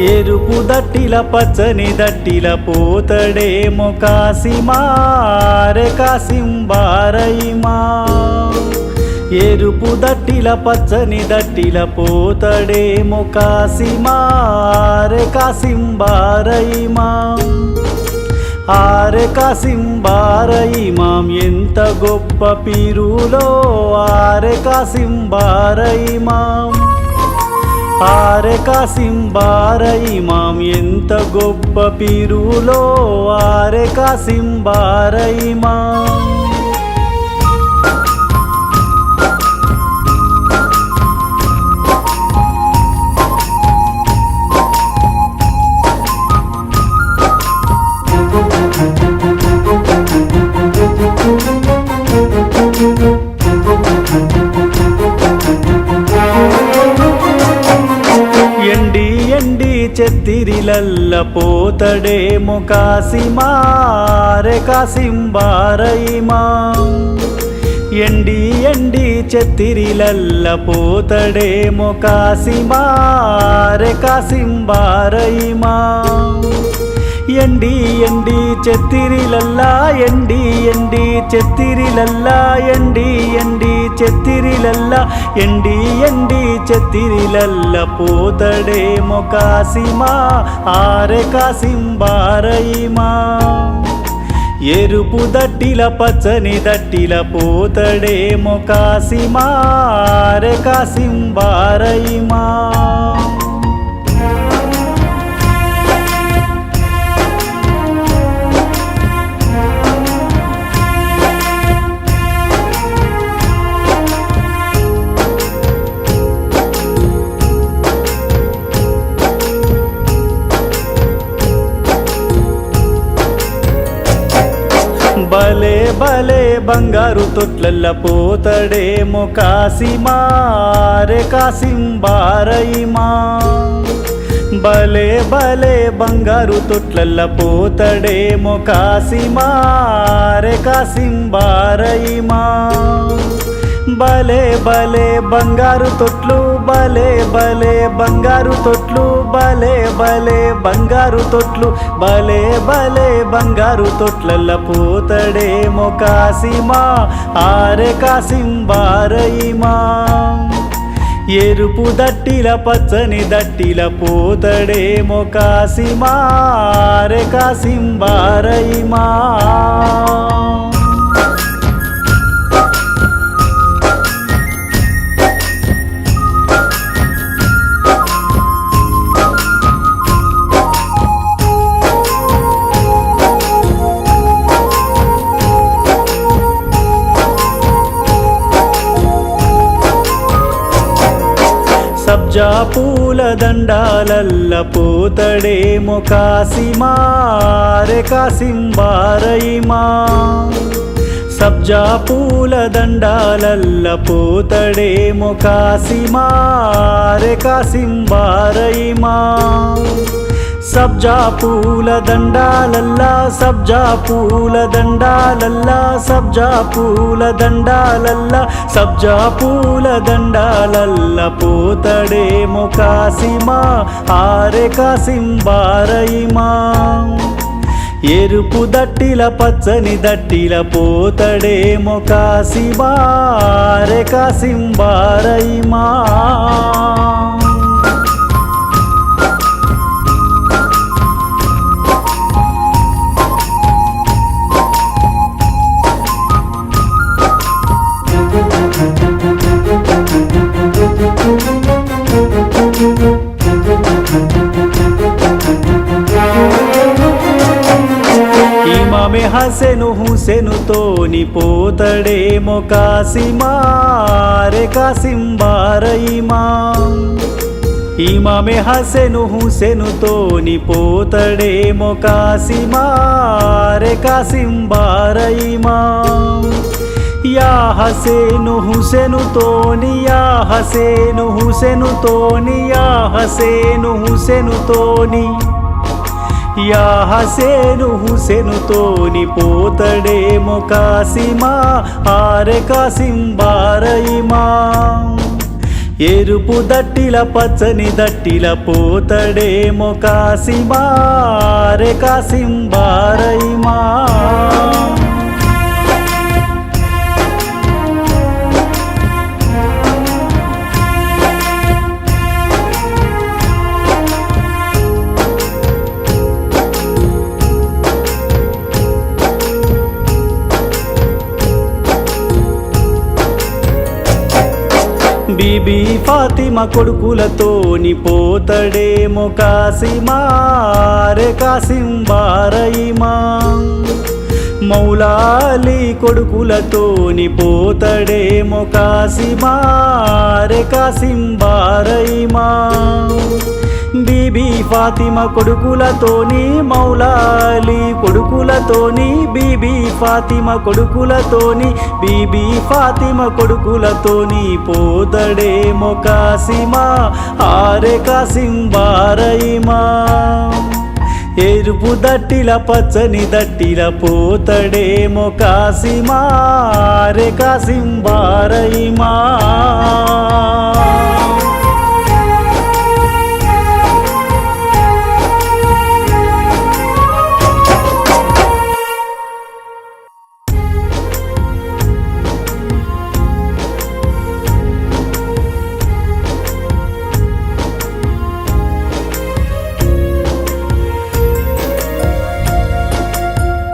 ఎరుపు దట్టిల పచ్చని దట్టిల పోతడేమో కాసిమారె కాసింబారయిమా ఎరుపు దట్టిల పచ్చని దట్టిల పోతడేమో కాసిమారె కాసింబారయిమా ఆరె కాసింబారయిమాం ఎంత గొప్ప పీరులో ఆరె కాసింబారయిమాం ఆరె కాసింబారయిమాం ఎంత గొప్ప పీరులో ఆరె కాసింబారయిమాం ఎండి ఎండి చెత్తిరిలల్ల పోతడేమో కాసిమారె కాసింబారయిమా ఎండి ఎండి చెత్తిరిలల్ల పోతడేమో కాసిమారె కాసింబారయిమా ఎండి ఎండి చెత్తిరిలల్లా ఎండి ఎండి చెత్తిరిలల్లా ఎండి ఎండి చెత్తిరిలల్లా ఎండి ఎండి చెత్తిరిలల్ల పోతడేమో కాసిమా ఆరె కాసింబారయిమా ఎరుపు దట్టిల పచ్చని దట్టిల పోతడేమో కాసిమా ఆరె కాసింబారయిమా భలే భలే బంగారు తొట్లల్ల పోతడేమో కాసిమారె కాసింబారయిమా భలే భలే బంగారు తొట్లల్ల పోతడేమో కాసిమారె కాసింబారయిమా భలే భలే బంగారు తొట్లు భలే భలే బంగారు తొట్లు భలే భలే బంగారు తొట్లు భలే భలే బంగారు తొట్లల్ల పోతడేమో కాసిమా ఆరె కాసింబారయిమా ఎరుపు దట్టిల పచ్చని దట్టిల పోతడేమో కాసిమా ఆరె కాసింబారయిమా సబ్జా పూల దండాలల్ల పోతడేమో కాసిమారె కాసింబారయిమా సబ్జా పూల దండాలల్ల పోతడేమో కాసిమారె కాసింబారయిమా సబ్జా పూల దండాలల్లా సబ్జా పూల దండాలల్లా సబ్జా పూల దండాలల్లా సబ్జా పూల దండాలల్ల పోతడేమో కాసిమా ఆరె కాసింబారయిమా ఎరుపు దట్టిల పచ్చని దట్టిల పోతడేమో కాసిమా ఆరె కాసింబారయిమా ఇమామే హసెను హుసెనుతోని పోతడేమో కాసిమారె కాసింబారయిమా ఇమామే హసెను హుసెనుతోని పోతడేమో కాసిమారె కాసింబారయిమా యా హసేను హుసెనుతోని యా హసేను హుసెనుతోని యా హసేను హుసెనుతోని యా హసేను హుసెనుతోని పోతడేమో కాసిమా ఆరె కాసింబారయిమా ఎరుపు దట్టిల పచ్చని దట్టిల పోతడేమో కాసిమా రే కాసింబారయిమా. బీబీ ఫాతిమా కొడుకులతోని పోతడేమో కాసిమా రే కాసింబారయిమా. మౌలాలి కొడుకులతోని పోతడేమో కాసిమా రే కాసింబారయిమా. బీబీ ఫాతిమా కొడుకులతోని మౌలాలి కొడుకులతోని బీబీ ఫాతిమా కొడుకులతోని బీబీ ఫాతిమా కొడుకులతోని పోతడేమో కాసిమా ఆరే కాసింబారయిమా. ఎరుపు దట్టిల పచ్చని దట్టిల పోతడేమో కాసిమా రే కాసింబారయిమా.